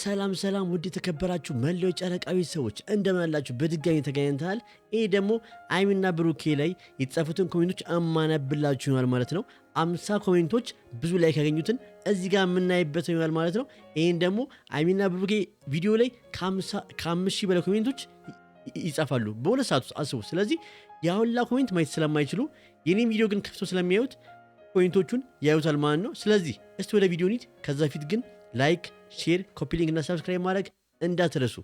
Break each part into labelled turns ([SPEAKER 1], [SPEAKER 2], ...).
[SPEAKER 1] ሰላም ውድ የተከበራችሁ መላው ጨረቃዊ ሰዎች እንደምን አላችሁ? በድጋሚ ተገናኝተናል። ይሄ ደግሞ አይሚና ብሩኬ ላይ የተጻፉትን ኮሜንቶች አማነብላችሁ ይሆናል ማለት ነው። 50 ኮሜንቶች ብዙ ላይ ካገኙትን እዚህ ጋር የምናይበት ይሆናል ማለት ነው። ይሄን ደግሞ አይሚና ብሩኬ ቪዲዮ ላይ ከ5000 በላይ ኮሜንቶች ይጻፋሉ በሁለት ሰዓት ውስጥ አስቡ። ስለዚህ ያሁላ ኮሜንት ማየት ስለማይችሉ የኔን ቪዲዮ ግን ከፍቶ ስለሚያዩት ኮሜንቶቹን ያዩታል ማለት ነው። ስለዚህ እስቲ ወደ ቪዲዮ እንሂድ። ከዛ በፊት ግን ላይክ ሼር ኮፒ ሊንክ እና ሰብስክራይብ ማድረግ እንዳትረሱ።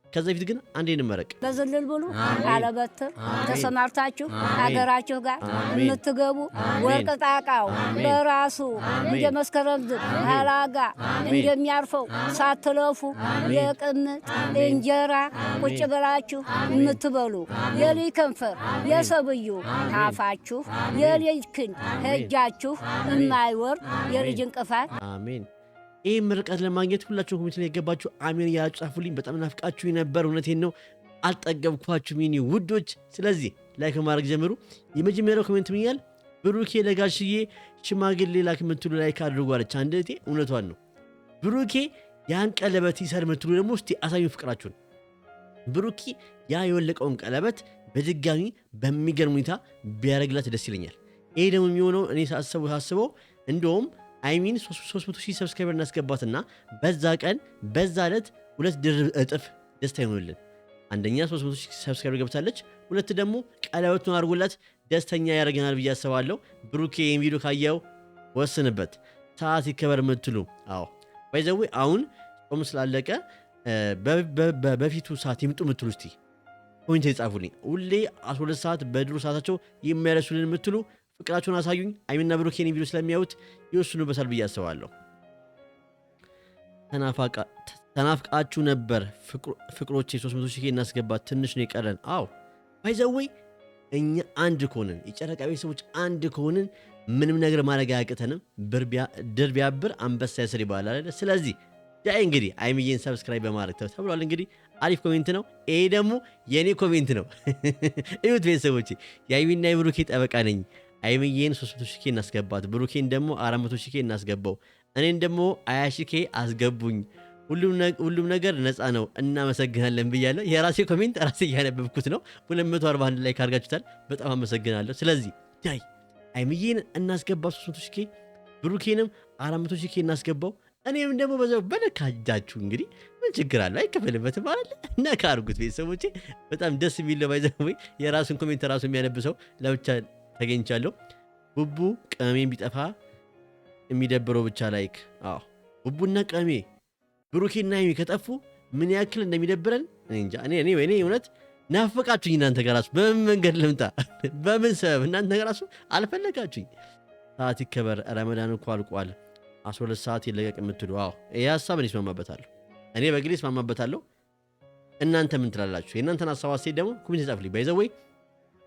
[SPEAKER 1] ከዛ በፊት ግን አንዴ እንመረቅ።
[SPEAKER 2] በዝልል ብሉ አለበትር ተሰማርታችሁ አገራችሁ ጋር የምትገቡ ወርቅ ጣቃው በራሱ እንደ መስከረም አላጋ እንደሚያርፈው ሳትለፉ የቅምጥ እንጀራ ቁጭ ብላችሁ የምትበሉ የልጅ ከንፈር የሰብዩ ታፋችሁ የልጅ ክንድ ሄጃችሁ የማይወር የልጅ እንቅፋት
[SPEAKER 1] አሜን። ይህ ምርቃት ለማግኘት ሁላችሁም ኮሜንት ላይ የገባችሁ አሜን ያላችሁ ጻፉልኝ። በጣም ናፍቃችሁ ነበር። እውነቴን ነው፣ አልጠገብኳችሁም የኔ ውዶች። ስለዚህ ላይክ ማድረግ ጀምሩ። የመጀመሪያው ኮሜንት ምን ይላል? ብሩኬ ለጋሽዬ ሽማግሌ ላክ የምትሉ ላይክ አድርጉ አለች አንድ እህቴ። እውነቷን ነው። ብሩኬ ያን ቀለበት ይሰር የምትሉ ደግሞ እስቲ አሳዩ ፍቅራችሁን። ብሩኬ ያ የወለቀውን ቀለበት በድጋሚ በሚገርም ሁኔታ ቢያደርግላት ደስ ይለኛል። ይሄ ደግሞ የሚሆነው እኔ ሳስበው እንደውም አይሚን 300,000 ሰብስክራይበር እናስገባትና በዛ ቀን በዛ ዕለት ሁለት ድርብ እጥፍ ደስታ ይሆንልን። አንደኛ 300,000 ሰብስክራይበር ገብታለች፣ ሁለት ደግሞ ቀለበቱን አድርጎላት ደስተኛ ያደርገናል ብዬ አስባለሁ። ብሩኬ ይሄን ቪዲዮ ካየው ወስንበት። ሰዓት ይከበር የምትሉ አዎ ባይዘዌ አሁን ጾም ስላለቀ በፊቱ ሰዓት ይምጡ የምትሉ እስቲ ኮሜንት ይጻፉልኝ። ሁሌ 12 ሰዓት በድሮ ሰዓታቸው የሚያረሱልን የምትሉ ፍቅራችሁን አሳዩኝ። አይሚና ብሩኬን ቪዲዮ ስለሚያዩት ይወስኑበታል ብዬ አስባለሁ። ተናፍቃችሁ ነበር ፍቅሮቼ፣ 300,000 እናስገባት፣ ትንሽ ነው የቀረን። አዎ ባይዘወይ እኛ አንድ ከሆንን የጨረቃ ቤተሰቦች አንድ ከሆንን ምንም ነገር ማድረግ አያቅተንም። ድር ቢያብር አንበሳ ያስር ይባላል አይደል? ስለዚህ ዳይ እንግዲህ አይሚዬን ሰብስክራይብ በማድረግ ተብሏል። እንግዲህ አሪፍ ኮሜንት ነው። ይሄ ደግሞ የኔ ኮሜንት ነው። እዩት ቤተሰቦቼ፣ የአይሚና የብሩኬ ጠበቃ ነኝ። አይሚዬን 300,000 እናስገባት፣ ብሩኬን ደግሞ 400,000 እናስገባው፣ እኔን ደግሞ 20,000 አስገቡኝ። ሁሉም ነገር ነፃ ነው፣ እናመሰግናለን ብያለሁ። የራሴ ኮሜንት ራሴ እያነበብኩት ነው። 241 ላይ ካርጋችሁታል። በጣም አመሰግናለሁ። ስለዚህ ዳይ አይሚዬን እናስገባ 300,000፣ ብሩኬንም 400,000 እናስገባው። እኔም ደግሞ በዛው በነካጃችሁ እንግዲህ ምን ችግር አለው? አይከፈልበትም አይደል? ነካ አድርጉት ቤተሰቦቼ። በጣም ደስ የሚለው ባይዘው የራሱን ኮሜንት ራሱ የሚያነብሰው ለብቻ ተገኝቻለሁ። ቡቡ ቀሜን ቢጠፋ የሚደብረው ብቻ ላይክ። አዎ ቡቡና ቀሜ ብሩኬና አይሚ ከጠፉ ምን ያክል እንደሚደብረን እኔ እንጃ። እኔ እውነት ናፈቃችሁኝ። እናንተ ጋር ራሱ በምን መንገድ ልምጣ? በምን ሰበብ እናንተ ጋር ራሱ አልፈለጋችሁኝ። ሰዓት ይከበር፣ ረመዳን እኮ አልቋል፣ 12 ሰዓት ይለቀቅ የምትሉ አዎ ይህ ሀሳብ እኔ እስማማበታለሁ። እኔ በግሌ እስማማበታለሁ። እናንተ ምን ትላላችሁ? የእናንተን ሀሳብ አስተያየት ደግሞ ኮሜንት ጻፉልኝ። ባይዘወይ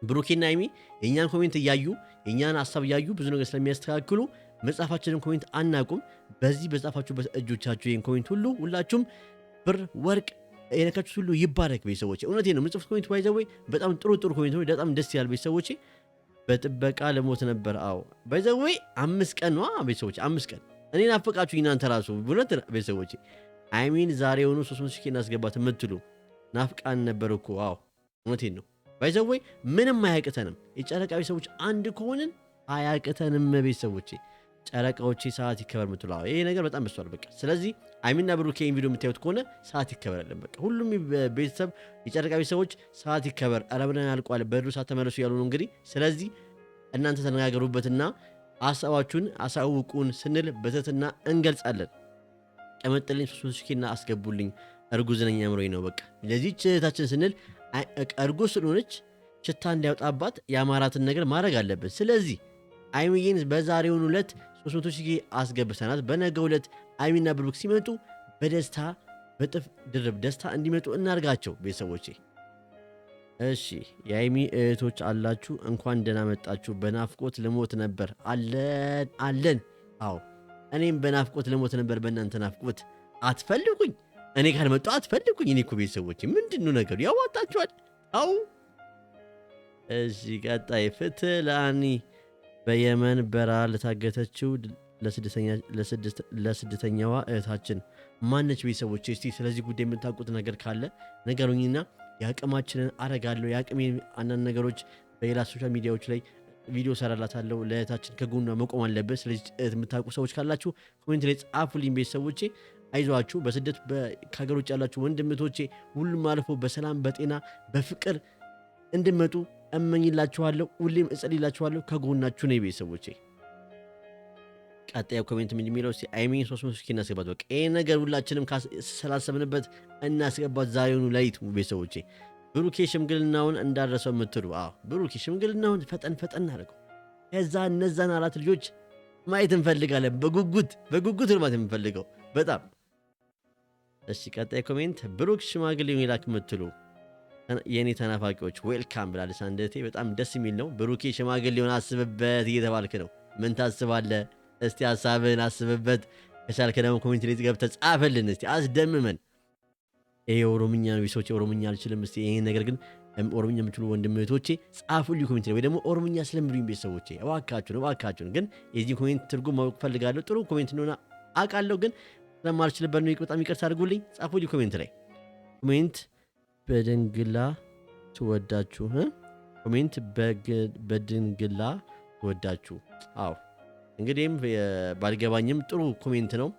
[SPEAKER 1] ብሩኬና አይሚ የእኛን ኮሜንት እያዩ የእኛን ሀሳብ እያዩ ብዙ ነገር ስለሚያስተካክሉ መጻፋችንን ኮሜንት አናቁም። በዚህ በጻፋችሁበት እጆቻችሁ ይህን ኮሜንት ሁላችሁም ብር ወርቅ የነካችሁት ሁሉ ይባረክ ቤተሰቦቼ። እውነቴ ነው። የምጽፉት ኮሜንት ባይዘወይ በጣም ጥሩ ኮሜንት ነው። በጣም ደስ ይላል ቤተሰቦቼ። በጥበቃ ለሞት ነበር። አዎ ባይዘወይ 5 ቀን ነው ቤተሰቦቼ፣ 5 ቀን እኔ ናፈቃችሁኝ እናንተ ራሱ እውነት ቤተሰቦቼ። አይሚን ዛሬውኑ 300,000 እናስገባት የምትሉ ናፍቃን ነበር እኮ። አዎ እውነቴን ነው። ባይዘወይ ምንም አያቅተንም። የጨረቃ ቤተሰቦች አንድ ከሆንን አያቅተንም ቤተሰቦቼ። ጨረቃዎቼ ሰዓት ይከበር የምትሉ አዎ ይሄ ነገር በጣም በስቷል በቃ። ስለዚህ አይሚና ብሩኬ ቪዲዮ የምታዩት ከሆነ ሰዓት ይከበራለን በቃ። ሁሉም ቤተሰብ የጨረቃ ቤተሰቦች ሰዓት ይከበር፣ ረመዳን አልቋል፣ በድሩ ሰዓት ተመለሱ ያሉ ነው እንግዲህ። ስለዚህ እናንተ ተነጋገሩበትና ሀሳባችሁን አሳውቁን ስንል በትህትና እንገልጻለን። ቀመጥልኝ 300,000 አስገቡልኝ፣ እርጉዝ ነኝ አምሮኝ ነው በቃ። ለዚህ እህታችን ስንል እርጉዝ ስለሆነች ሽታ እንዳይወጣባት የአማራትን ነገር ማድረግ አለብን። ስለዚህ አይሚዬን በዛሬውን ዕለት 300,000 አስገብተናት በነገው ዕለት አይሚና ብሩክ ሲመጡ በደስታ በጥፍ ድርብ ደስታ እንዲመጡ እናርጋቸው ቤተሰቦቼ። እሺ የአይሚ እህቶች አላችሁ፣ እንኳን ደህና መጣችሁ። በናፍቆት ልሞት ነበር። አለን። አዎ እኔም በናፍቆት ልሞት ነበር። በእናንተ ናፍቆት አትፈልጉኝ፣ እኔ ካልመጣ አትፈልጉኝ። እኔ እኮ ቤተሰቦቼ ምንድነው ነገሩ? ያዋጣችኋል። አዎ እሺ ቀጣይ ፍትህ ለአኒ በየመን በረሃ ለታገተችው ለስደተኛዋ እህታችን ማነች? ቤተሰቦች እስቲ ስለዚህ ጉዳይ የምታውቁት ነገር ካለ ነገሩኝና የአቅማችንን አረጋለሁ። የአቅሜን አንዳንድ ነገሮች በሌላ ሶሻል ሚዲያዎች ላይ ቪዲዮ ሰራላታለሁ። ለእህታችን ከጎኗ መቆም አለበት። ስለዚህ እህት የምታውቁ ሰዎች ካላችሁ ኮሜንት ላይ ጻፉልኝ። ቤተሰቦቼ አይዟችሁ። በስደት ከሀገር ውጭ ያላችሁ ወንድምቶቼ ሁሉም አልፎ በሰላም በጤና በፍቅር እንድመጡ እመኝላችኋለሁ። ሁሌም እጸልይላችኋለሁ። ከጎናችሁ ነኝ ቤተሰቦቼ። ቀጣዩ ኮሜንት ምን የሚለው እስቲ አይሚን 300 ሺህ እናስገባት። በቃ ይሄ ነገር ሁላችንም ስላሰብንበት እናስገባት ዛሬውኑ ሌሊት ቤተሰቦቼ። ብሩኬ ሽምግልናውን እንዳረሰው የምትሉ ብሩኬ ሽምግልናውን ፈጠን አድርገው። ከዛ እነዛን 4 ልጆች ማየት እንፈልጋለን። በጉጉት ማየት የምንፈልገው በጣም። እሺ ቀጣይ ኮሜንት ብሩክ ሽማግሌውን ይላክ የምትሉ የኔ ተናፋቂዎች ዌልካም ብላለች አንደቴ። በጣም ደስ የሚል ነው። ብሩኬ ሽማግሌውን አስብበት እየተባልክ ነው። ምን ታስባለህ? እስቲ ሐሳብህን አስብበት። ከቻልክ ደግሞ ኮሜንት ላይ ገብተህ ጻፍልን። እስቲ አስደምመን። ይሄ ኦሮምኛ ነው ቤተሰቦቼ። ኦሮምኛ አልችልም። እስቲ ይሄን ነገር ግን ኦሮምኛ የምችሉ ወንድም እህቶቼ ጻፉልኝ ኮሜንት ላይ፣ ወይ ደግሞ ኦሮምኛ ስለምሉኝ ቤተሰቦቼ እባካችሁን። ግን የዚህ ኮሜንት ትርጉም ማወቅ ፈልጋለሁ። ጥሩ ኮሜንት እንደሆነ አውቃለሁ፣ ግን ስለማልችልበት ነው። በጣም ይቅርታ አድርጉልኝ። ጻፉልኝ ኮሜንት ላይ። ኮሜንት በድንግላ ትወዳችሁ። ኮሜንት በድንግላ ትወዳችሁ። እንግዲህም ባልገባኝም ጥሩ ኮሜንት ነው።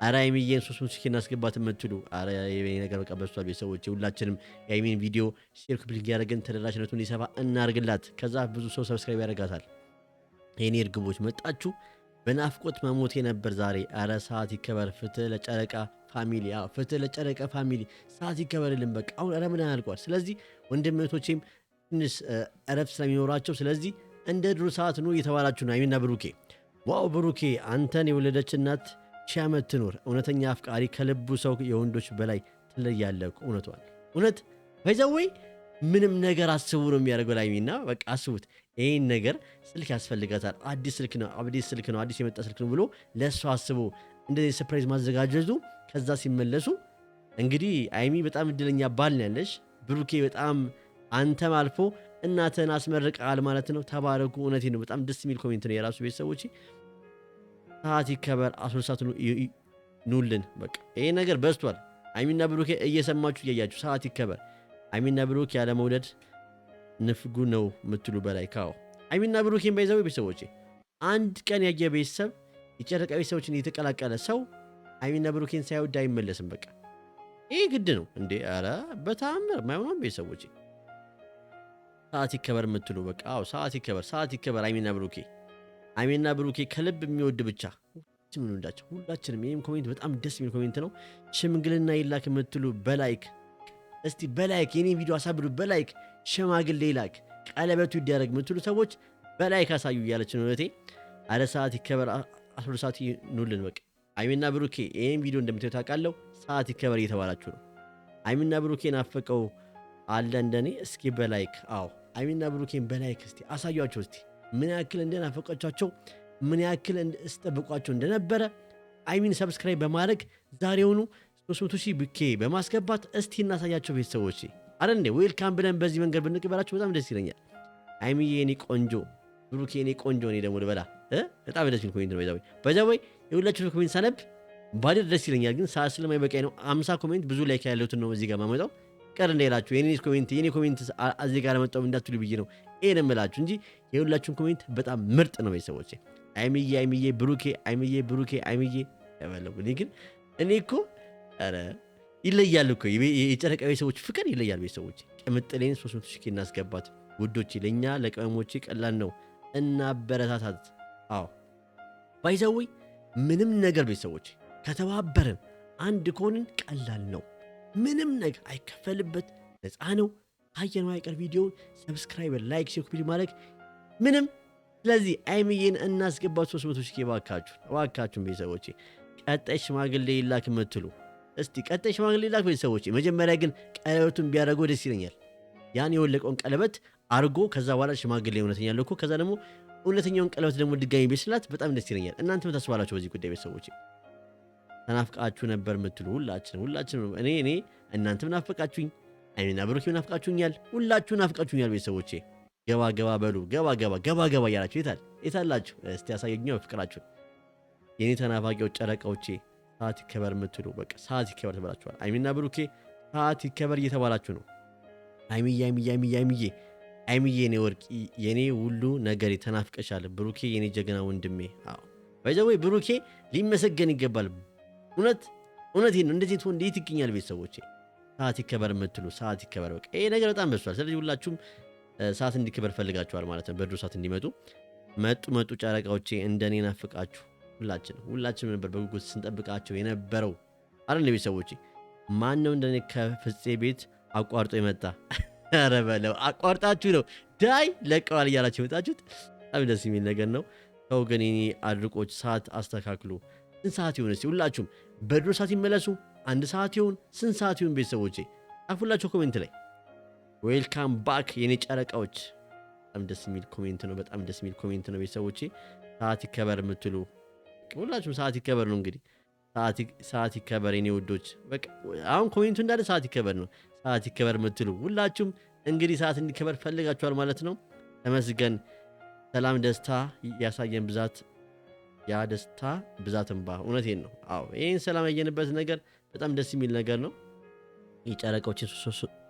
[SPEAKER 1] አረ አይሚዬን 300 ሺህ እናስገባት የምትሉ አረ ነገር በቃ በሷል ቤተሰቦቼ። ሁላችንም የአይሚን ቪዲዮ ሼር ክሊክ ያደረግን ተደራሽነቱን እንዲሰፋ እናርግላት። ከዛ ብዙ ሰው ሰብስክራይብ ያደርጋታል። የኔ እርግቦች መጣችሁ። በናፍቆት መሞቴ ነበር ዛሬ። አረ ሰዓት ይከበር። ፍትህ ለጨረቃ ፋሚሊ። ፍትህ ለጨረቃ ፋሚሊ። ሰዓት ይከበርልን በቃ። አሁን አረ ምን ያልቋል። ስለዚህ ወንድም እህቶቼም ትንሽ እረፍት ስለሚኖራቸው ስለዚህ እንደ ድሮ ሰዓት ነው እየተባላችሁ ነው። አይሚና ብሩኬ ዋው ብሩኬ አንተን የወለደች እናት ሺህ ዓመት ትኖር። እውነተኛ አፍቃሪ ከልቡ ሰው የወንዶች በላይ ትለያለህ። እውነት ባይዘወይ ምንም ነገር አስቡ ነው የሚያደርገው ላይሚና በቃ አስቡት። ይህን ነገር ስልክ ያስፈልጋታል። አዲስ ስልክ ነው አዲስ የመጣ ስልክ ነው ብሎ ለእሱ አስቦ እንደዚህ ሰርፕራይዝ ማዘጋጀቱ። ከዛ ሲመለሱ እንግዲህ አይሚ በጣም እድለኛ ባል ነው ያለሽ። ብሩኬ በጣም አንተም አልፎ እናተን አስመርቀሃል ማለት ነው። ተባረኩ። እውነቴ ነው። በጣም ደስ የሚል ኮሜንት ነው የራሱ ቤተሰቦች። ሰዓት ይከበር 12 ሰዓት ኑልን በቃ። ይሄ ነገር በዝቷል። አይሚና ብሩኬ እየሰማችሁ እያያችሁ ሰዓት ይከበር። አይሚና ብሩኬ ያለ መውለድ ንፍጉ ነው የምትሉ በላይ ካው አይሚና ብሩኬን ባይዘው ቤተሰቦች አንድ ቀን ያየ ቤተሰብ የጨረቃ ቤተሰቦችን የተቀላቀለ ሰው አይሚና ብሩኬን ሳይወድ አይመለስም። በቃ ይሄ ግድ ነው እንዴ! ኧረ በታምር ማይሆን ቤተሰቦች ሰዓት ይከበር የምትሉ በቃ ሰዓት ይከበር። አይሚና ብሩኬ ከልብ የሚወድ ብቻ ሁላችንም። ይህም ኮሜንት በጣም ደስ የሚል ኮሜንት ነው። ሽምግልና ይላክ የምትሉ በላይክ እስቲ በላይክ የኔን ቪዲዮ አሳብዱ። በላይክ ሽማግሌ ይላክ ቀለበቱ ይደረግ የምትሉ ሰዎች በላይክ አሳዩ እያለች ነው እህቴ። አረ ሰዓት ይከበር 12 ሰዓት ኑልን በቃ። አይሚና ብሩኬ ይህን ቪዲዮ እንደምታዩት አውቃለሁ። ሰዓት ይከበር እየተባላችሁ ነው። አይሚና ብሩኬ ናፈቀው አለ እንደኔ። እስኪ በላይክ አይሚና ብሩኬን በላይክ እስቲ አሳዩአቸው። እስቲ ምን ያክል እንደናፈቃቸው ምን ያክል እስጠብቋቸው እንደነበረ አይሚን ሰብስክራይብ በማድረግ ዛሬውኑ 300 ሺህ ብኬ በማስገባት እስቲ እናሳያቸው ቤተሰቦች። አረ እንዴ ዌልካም ብለን በዚህ መንገድ ብንቀበላችሁ በጣም ደስ ይለኛል። አይሚዬ የኔ ቆንጆ፣ ብሩኬ የኔ ቆንጆ። እኔ ደግሞ ልበላ በጣም ደስ የሚል ኮሜንት ነው። በዛው የሁላችሁ ኮሜንት ሳነብ ባደር ደስ ይለኛል፣ ግን ሰዓት ስለማይበቃኝ ነው። 50 ኮሜንት ብዙ ላይክ ያለውትን ነው እዚህ ጋር ማመጣው። ቀር እንዳይላችሁ የኔ ኮሜንት እዚህ ጋር መጣው እንዳትሉ ብዬ ነው ይሄን እምላችሁ እንጂ የሁላችሁም ኮሜንት በጣም ምርጥ ነው ቤተሰቦቼ። አይሚዬ ብሩኬ አይሚዬ ያባለው ግን እኔ እኮ ኧረ ይለያል እኮ የጨረቃ ቤተሰቦች ፍቅር ይለያል ቤተሰቦቼ። ቅምጥሌን 300 ሺህ እናስገባት ውዶቼ። ለእኛ ለቀመሞቼ ቀላል ነው እና በረታታት። ባይዘወይ ምንም ነገር ቤተሰቦች ከተባበርን አንድ ከሆንን ቀላል ነው። ምንም ነገር አይከፈልበት፣ ነፃ ነው። አየነው አይቀር ቪዲዮውን ሰብስክራይበር፣ ላይክ፣ ሼር ኮፒ ማድረግ ምንም። ስለዚህ አይሚዬን እናስገባት 300 ሺህ እባካችሁን ቤተሰቦቼ። ቀጣይ ሽማግሌ ይላክ የምትሉ እስቲ ቀጣይ ሽማግሌ ይላክ ቤተሰቦቼ። መጀመሪያ ግን ቀለበቱን ቢያደርገው ደስ ይለኛል። ያን የወለቀውን ቀለበት አርጎ ከዛ በኋላ ሽማግሌ እውነተኛ ልኮ ከዛ ደግሞ እውነተኛውን ቀለበት ደግሞ ድጋሚ ቤስላት በጣም ደስ ይለኛል። እናንተ ምን ታስባላችሁ በዚህ ጉዳይ ቤተሰቦቼ? ተናፍቃችሁ ነበር የምትሉ ሁላችንም እኔ እናንተም ናፈቃችሁኝ። አይሚና ብሩኬ ናፍቃችሁኛል። ሁላችሁ ናፍቃችሁኛል ቤተሰቦቼ። ገባ በሉ ገባ እያላችሁ የታላችሁ እስቲ ያሳየኛው ፍቅራችሁን። የኔ ተናፋቂዎች ጨረቃዎቼ ሰዓት ይከበር የምትሉ በቃ ሰዓት ይከበር ተብላችኋል። አይሚና ብሩኬ ሰዓት ይከበር እየተባላችሁ ነው። አይሚዬ የኔ ወርቅ የኔ ሁሉ ነገሬ ተናፍቀሻል። ብሩኬ የኔ ጀግና ወንድሜ። አዎ ባይዘወይ ብሩኬ ሊመሰገን ይገባል። እውነቴን ነው። እንደዚህ ትሆን እንዴት ይገኛል? ቤተሰቦቼ ሰዓት ይከበር የምትሉ ሰዓት ይከበር። በቃ ይሄ ነገር በጣም በዝቷል። ስለዚህ ሁላችሁም ሰዓት እንዲከበር ፈልጋችኋል ማለት ነው። በድሮ ሰዓት እንዲመጡ መጡ ጨረቃዎቼ እንደኔ ናፍቃችሁ ሁላችንም ነበር በጉጉት ስንጠብቃቸው የነበረው አይደል ቤተሰቦቼ። ማን ነው እንደኔ ከፍፄ ቤት አቋርጦ የመጣ? ኧረ በለው አቋርጣችሁ ነው ዳይ ለቀዋል እያላችሁ የመጣችሁት። በጣም ደስ የሚል ነገር ነው። ሰው ግን የኔ አድርቆች ሰዓት አስተካክሉ። ስንት ሰዓት ይሁን እስቲ ሁላችሁም በድሮ ሰዓት ይመለሱ። 1 ሰዓት ይሁን ስንት ሰዓት ይሁን ቤተሰቦቼ ጻፉላችሁ ኮሜንት ላይ። ዌልካም ባክ የኔ ጨረቃዎች። በጣም ደስ የሚል ኮሜንት ነው። በጣም ደስ የሚል ኮሜንት ነው ቤተሰቦቼ። ሰዓት ይከበር የምትሉ ሁላችሁም ሰዓት ይከበር ነው እንግዲህ ሰዓት ይከበር የኔ ውዶች። በቃ አሁን ኮሜንቱ እንዳለ ሰዓት ይከበር ነው። ሰዓት ይከበር የምትሉ ሁላችሁም እንግዲህ ሰዓት እንዲከበር ፈልጋችኋል ማለት ነው። ተመስገን። ሰላም ደስታ ያሳየን ብዛት ያ ደስታ ብዛት እንባ። እውነቴን ነው። አዎ ይህን ሰላም ያየንበት ነገር በጣም ደስ የሚል ነገር ነው። የጨረቃዎችን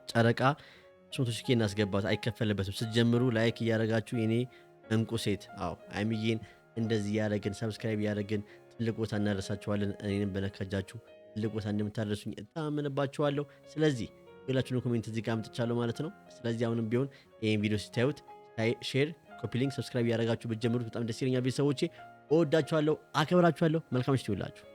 [SPEAKER 1] ጨረቃ 300,000 እናስገባት አይከፈልበትም። ስትጀምሩ ላይክ እያደረጋችሁ የኔ እንቁ ሴት። አዎ አይሚዬን እንደዚህ እያደረግን ሰብስክራይብ እያደረግን ትልቅ ቦታ እናደርሳችኋለን። እኔንም በነካጃችሁ ትልቅ ቦታ እንደምታደርሱኝ እታመንባችኋለሁ። ስለዚህ ሁላችሁንም ኮሜንት እዚህ ጋር አምጥቻለሁ ማለት ነው። ስለዚህ አሁንም ቢሆን ይህን ቪዲዮ ስታዩት ሼር፣ ኮፒ ሊንክ፣ ሰብስክራይብ እያደረጋችሁ ብትጀምሩት በጣም ደስ ይለኛል። ቤተሰቦቼ እወዳችኋለሁ፣ አከብራችኋለሁ። መልካም ምሽት ይሁንላችሁ።